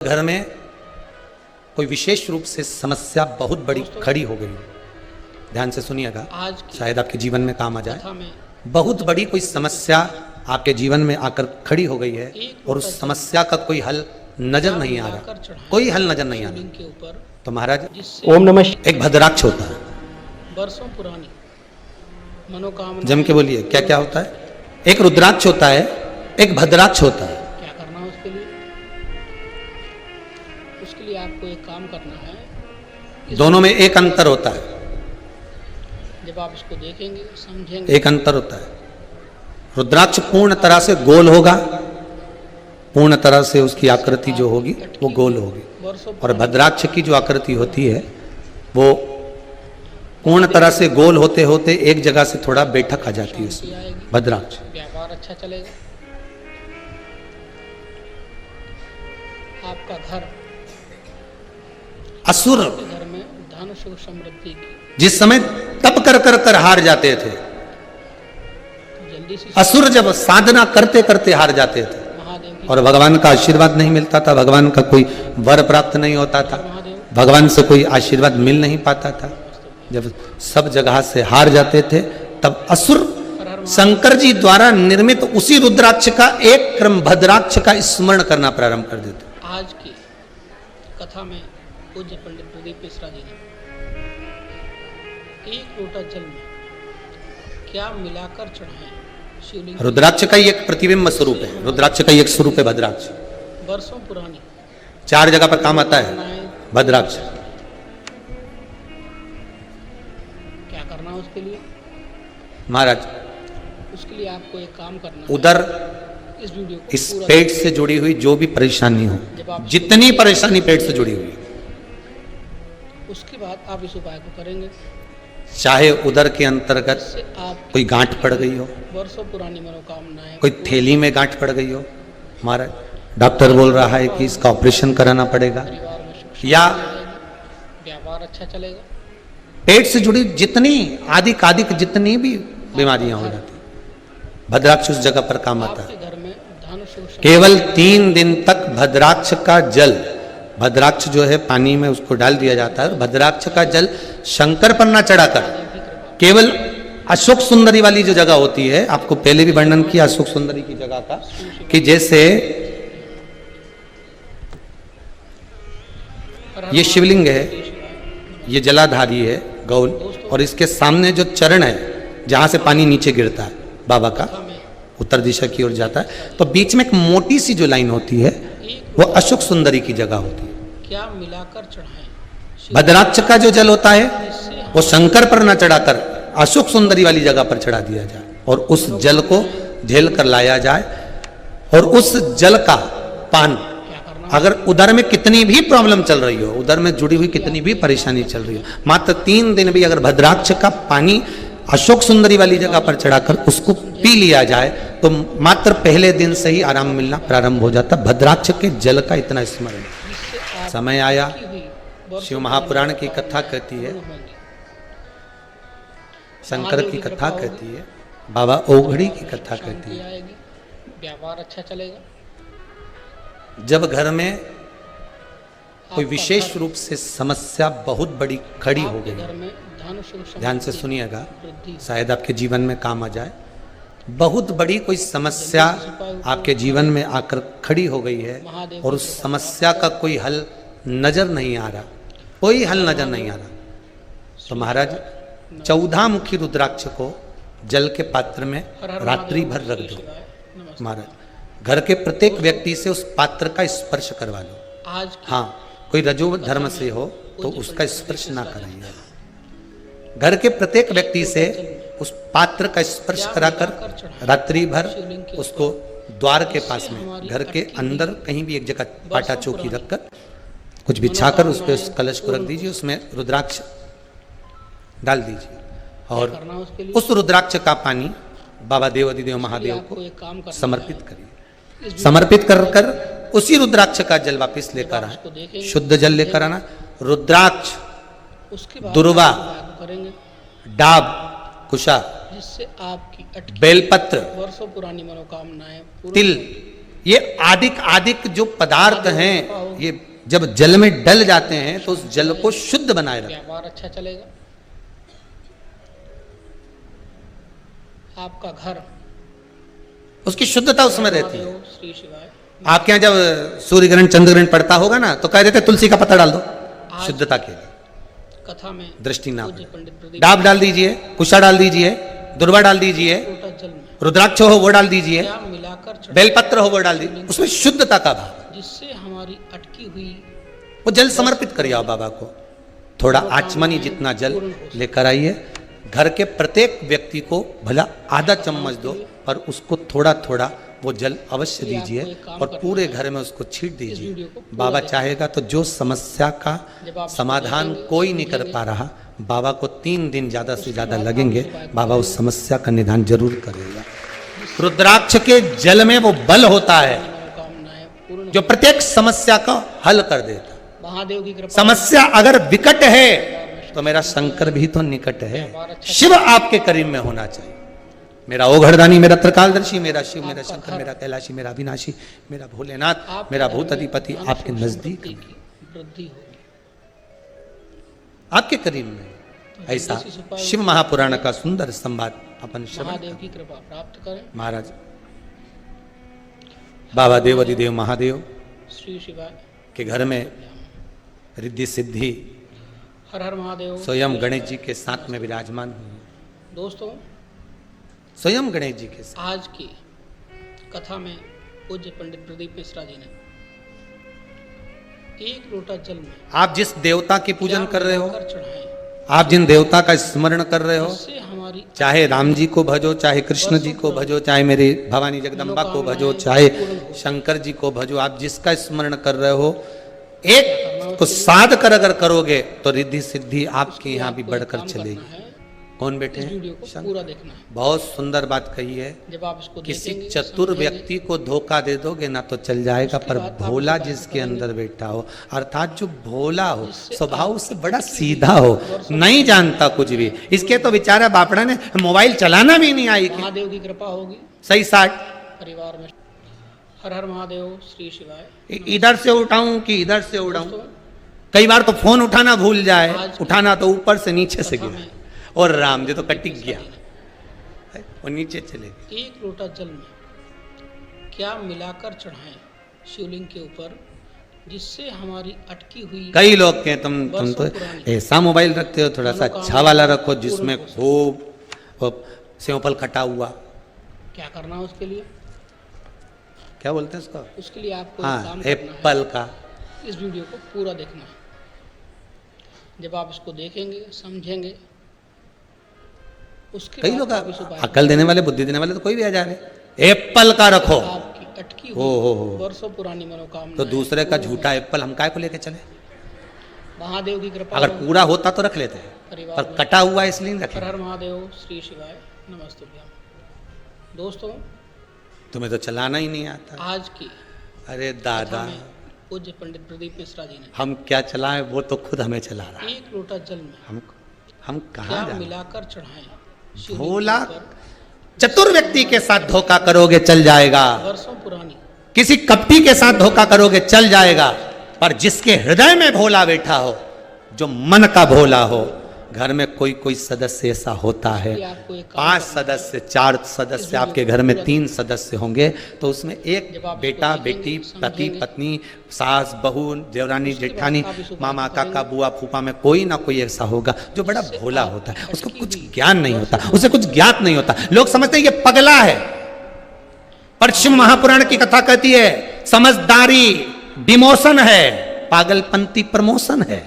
घर में कोई विशेष रूप से समस्या बहुत बड़ी खड़ी हो गई, ध्यान से सुनिएगा, शायद आपके जीवन में काम आ जाए। बहुत बड़ी कोई समस्या आपके जीवन में आकर खड़ी हो गई है और उस समस्या का कोई हल नजर नहीं आ रहा, कोई हल नजर नहीं आ रहा। तो महाराज ओम नमः। एक भद्राक्ष होता है, वर्षों पुरानी मनोकामना। जम के बोलिए क्या क्या होता है? एक रुद्राक्ष होता है, एक भद्राक्ष होता है। क्या करना है उसके लिए? उसके लिए आपको एक काम करना है। दोनों में एक अंतर होता है, जब आप इसको देखेंगे समझेंगे। एक अंतर होता है। रुद्राक्ष पूर्ण तरह से गोल होगा, पूर्ण तरह से उसकी आकृति जो होगी वो गोल होगी, और भद्राक्ष की जो आकृति होती है वो पूर्ण तरह से गोल होते होते एक जगह से थोड़ा बैठक आ जाती है उसमें। भद्राक्ष व्यापार अच्छा चलेगा, आपका घर असुर घर में धन सुख समृद्धि की जिस समय तप कर कर कर हार जाते थे, जल्दी से असुर जब साधना करते करते हार जाते थे महादेव की और भगवान का आशीर्वाद नहीं मिलता था, भगवान का कोई वर प्राप्त नहीं होता था, महादेव भगवान से कोई आशीर्वाद मिल नहीं पाता था, जब सब जगह से हार जाते थे तब असुर शंकर जी द्वारा निर्मित उसी रुद्राक्ष का एक क्रम भद्राक्ष का स्मरण करना प्रारंभ कर देते। आज की कथा में पूज्य पंडित प्रदीप मिश्रा जी ने एक लोटा जल में क्या मिलाकर चढ़ाएं शिवलिंग। रुद्राक्ष का ही एक प्रतिबिंब स्वरूप है, रुद्राक्ष का ही एक स्वरूप है भद्राक्ष। वर्षों पुरानी 4 जगह पर काम आता है भद्राक्ष। क्या करना है उसके लिए? महाराज उसके लिए आपको एक काम करना है। उधर इस वीडियो को इस पूरा पेट से जुड़ी हुई जो भी परेशानी हो, जब आप जितनी परेशानी पेट से जुड़ी हुई, उसके बाद आप इस उपाय को करेंगे, चाहे उधर के अंतर्गत इससे आप कोई गांठ पड़ गई हो, वर्षों पुरानी मनोकामनाएं कोई थैली में गांठ पड़ गई हो, महाराज डॉक्टर बोल रहा है कि इसका ऑपरेशन कराना पड़ेगा, परिवार में सुख या शांति, व्यापार अच्छा चलेगा, पेट से जुड़ी जितनी आदिक जितनी भी बीमारियां हो जाती, भद्राक्ष उस जगह पर काम आता है। आपके घर में धन सुख केवल 3 दिन तक भद्राक्ष का जल, भद्राक्ष जो है पानी में उसको डाल दिया जाता है, भद्राक्ष का जल शंकर पर ना चढ़ाकर केवल अशोक सुंदरी वाली जो जगह होती है, आपको पहले भी वर्णन किया अशोक सुंदरी की जगह का, कि जैसे ये शिवलिंग है, ये जलाधारी है गौल, और इसके सामने जो चरण है जहां से पानी नीचे गिरता है बाबा का, उत्तर दिशा की ओर जाता है, तो बीच में एक मोटी सी जो लाइन होती है वो अशोक सुंदरी की जगह होती है। क्या मिलाकर चढ़ाएं? भद्राक्ष का जो जल होता है वो शंकर पर न चढ़ाकर अशोक सुंदरी वाली जगह पर चढ़ा दिया जाए और उस जल को झेल कर लाया जाए, और उस जल का पान अगर उधर में कितनी भी प्रॉब्लम चल रही हो, उधर में जुड़ी हुई कितनी भी परेशानी चल रही हो, मात्र 3 दिन भी अगर भद्राक्ष का पानी अशोक सुंदरी वाली जगह पर चढ़ाकर उसको पी लिया जाए तो मात्र पहले दिन से ही आराम मिलना प्रारंभ हो जाता। भद्राक्ष के जल का इतना स्मरण। समय आया, शिव महापुराण की कथा कहती है, शंकर की कथा कहती है, बाबा ओघड़ी की कथा कहती है। व्यापार अच्छा चलेगा। जब घर में कोई विशेष रूप से समस्या बहुत बड़ी खड़ी हो गई, घर में धन सुख ध्यान से सुनिएगा, वृद्धि शायद आपके जीवन में काम आ जाए। बहुत बड़ी कोई समस्या आपके जीवन में आकर खड़ी हो गई है और उस समस्या का कोई हल नजर नहीं आ रहा, कोई हल नजर नहीं आ रहा, तो महाराज 14 मुखी रुद्राक्ष को जल के पात्र में रात्रि भर रख दो। महाराज घर के प्रत्येक व्यक्ति से उस पात्र का स्पर्श करवा लो। आज हाँ, कोई रजो धर्म से हो तो उसका स्पर्श ना कराइए। घर के प्रत्येक व्यक्ति से उस पात्र का स्पर्श कराकर रात्रि भर उसको द्वार के पास में, घर के अंदर कहीं भी एक जगह पाटा चौकी रखकर कुछ बिछाकर उस पर उस कलश को रख दीजिए, उसमें रुद्राक्ष डाल दीजिए और उस रुद्राक्ष का पानी बाबा देवाधिदेव महादेव को समर्पित करिए। समर्पित कर कर उसी रुद्राक्ष का जल वापस लेकर आए, शुद्ध जल लेकर आना। रुद्राक्ष, दुर्वा, डाब, कुशा, जिससे आपकी बेलपत्र, वर्षों पुरानी मनोकामनाएं तिल ये आदिक आदिक जो पदार्थ हैं ये जब जल में डल जाते हैं तो उस जल को शुद्ध बनाए रखते हैं। व्यापार अच्छा चलेगा, आपका घर, उसकी शुद्धता उसमें रहती है। महादेव श्री शिवाय। आपके यहाँ जब सूर्य ग्रहण चंद्र ग्रहण पड़ता होगा ना तो कह देते तुलसी का पत्ता डाल दो शुद्धता के लिए, कथा में दृष्टि ना पूज्य पड़े। पंडित प्रदीप डाब डाल दीजिए, कुशा डाल दीजिए, दुर्वा डाल दीजिए, लोटा जल में रुद्राक्ष हो वो डाल दीजिए, क्या मिलाकर चढ़ाएं, बेलपत्र हो वो डाल दीजिए, उसमें शुद्धता का भाव। जिससे हमारी अटकी हुई वो जल समर्पित करिए आप बाबा को। थोड़ा आचमनी जितना जल लेकर आइए, घर के प्रत्येक व्यक्ति को भला आधा चम्मच दो पर उसको थोड़ा थोड़ा वो जल अवश्य दीजिए और पूरे घर में उसको छीट दीजिए। बाबा चाहेगा तो जो समस्या का समाधान कोई नहीं कर पा रहा, बाबा को 3 दिन ज्यादा से ज्यादा लगेंगे, बाबा उस समस्या का निदान जरूर करेगा। रुद्राक्ष के जल में वो बल होता है मनोकामनाएं पूर्ण जो प्रत्येक समस्या का हल कर देता। महादेव की कृपा समस्या अगर विकट है तो मेरा शंकर भी तो निकट है। शिव आपके करीब में होना चाहिए। मेरा ओघड़दानी, मेरा त्रिकालदर्शी, मेरा शिव, मेरा शंकर, मेरा कैलाशी, मेरा अविनाशी, मेरा भोलेनाथ, मेरा भूत अधिपति आपके नजदीक की में, वृद्धि होगी। आपके करीब में। ऐसा शिव महापुराण का सुंदर संवाद अपन श्रवण महादेव की कृपा प्राप्त करें। महाराज बाबा देवाधिदेव महादेव श्री शिवाय के घर में रिद्धि सिद्धि हर हर महादेव। स्वयं गणेश जी के साथ में विराजमान हुए। दोस्तों, स्वयं गणेश जी के साथ आज की कथा में पूज्य पंडित प्रदीप मिश्रा जी ने एक लोटा जल में आप जिस देवता की पूजन कर रहे हो, कर चढ़ाएं, आप जिन देवता का स्मरण कर रहे हो, जिससे हमारी चाहे राम जी को भजो, चाहे कृष्ण जी को भजो, चाहे मेरी भवानी जगदम्बा को भजो, चाहे शंकर जी को भजो, आप जिसका स्मरण कर रहे हो, एक को साध कर अगर करोगे तो रिद्धि सिद्धि आपके यहाँ भी बढ़कर चलेगी। कौन बैठे इस वीडियो हैं? को पूरा देखना है। बहुत सुंदर बात कही है। जब आप इसको किसी देखेंगे, चतुर समझेंगे, व्यक्ति को धोखा दे दोगे ना तो चल जाएगा, पर बात आप भोला बात जिसके करेंगे। अंदर बैठा हो, अर्थात जो भोला हो, स्वभाव से बड़ा सीधा हो, नहीं जानता कुछ भी, इसके तो बेचारा बापड़ा ने मोबाइल चलाना भी नहीं आई। महादेव की कृपा होगी सही 60 परिवार में। हर हर महादेव श्री शिवाय। इधर से उठाऊं कि इधर से उठाऊं। दोस्तों, कई बार तो फोन उठाना भूल जाए, आज उठाना तो ऊपर से नीचे से कथा गिरा, में और राम जी तो कटिक गया और नीचे चले गए। एक लोटा जल में क्या मिलाकर चढ़ाएं शिवलिंग के ऊपर, जिससे हमारी अटकी हुई कई लोग कहें तुम तो ऐसा मोबाइल रखते हो, थोड़ा सा अच्छा वाला रखो जिसमें खूब वो सेवफल कटा हुआ, क्या करना है उसके लिए? क्या बोलते हैं उसको, उसके लिए आपको एक हाँ काम करना एप्पल का। है। इस वीडियो को पूरा देखना है। जब आप इसको देखेंगे, समझेंगे, उसके कई बाद लोग आप इस उपाय अकल देने वाले, बुद्धि देने वाले तो कोई भी आ जा रहे, एप्पल का रखो। आपकी अटकी हो हुई वर्षों पुरानी मनोकामना तो दूसरे का झूठा एप्पल हम काय को लेके चले? महादेव की कृपा अगर होगी। पूरा होता तो रख लेते हैं, परिवार पर में कटा हुआ इसलिए नहीं हर रखे। हर महादेव श्री शिवाय नमस्ते। दोस्तों, तुम्हें तो चलाना ही नहीं आता। आज की अरे कथा दादा, में पूज्य पंडित प्रदीप मिश्रा जी ने हम क्या चलाएं, वो तो खुद हमें चला रहा है। एक लोटा जल में हम क्या कहाँ जाए? मिलाकर चढ़ाएं शिवलिंग भोला के ऊपर, चतुर व्यक्ति के साथ धोखा करोगे चल जाएगा, वर्षों पुरानी किसी कपटी के साथ धोखा करोगे चल जाएगा, पर जिसके हृदय में भोला बैठा हो, जो मन का भोला हो, घर में कोई कोई सदस्य ऐसा होता है, इसलिए आपको एक काम 5 करना है। सदस्य 4 सदस्य आपके घर में 3 सदस्य होंगे तो उसमें एक जब आप बेटा इसको बेटी देखेंगे, पति समझेंगे, पत्नी सास बहू देवरानी उसके बाद जेठानी आप इस उपाय मामा को काका करेंगे। बुआ फूफा में कोई ना कोई ऐसा होगा जो बड़ा जिससे भोला आप होता है, उसको अटकी कुछ हुई ज्ञान नहीं होता, उसे कुछ ज्ञात नहीं होता। लोग समझते हैं ये पगला है, पर शिव महापुराण की कथा कहती है समझदारी डिमोशन है, पागलपंती प्रमोशन है।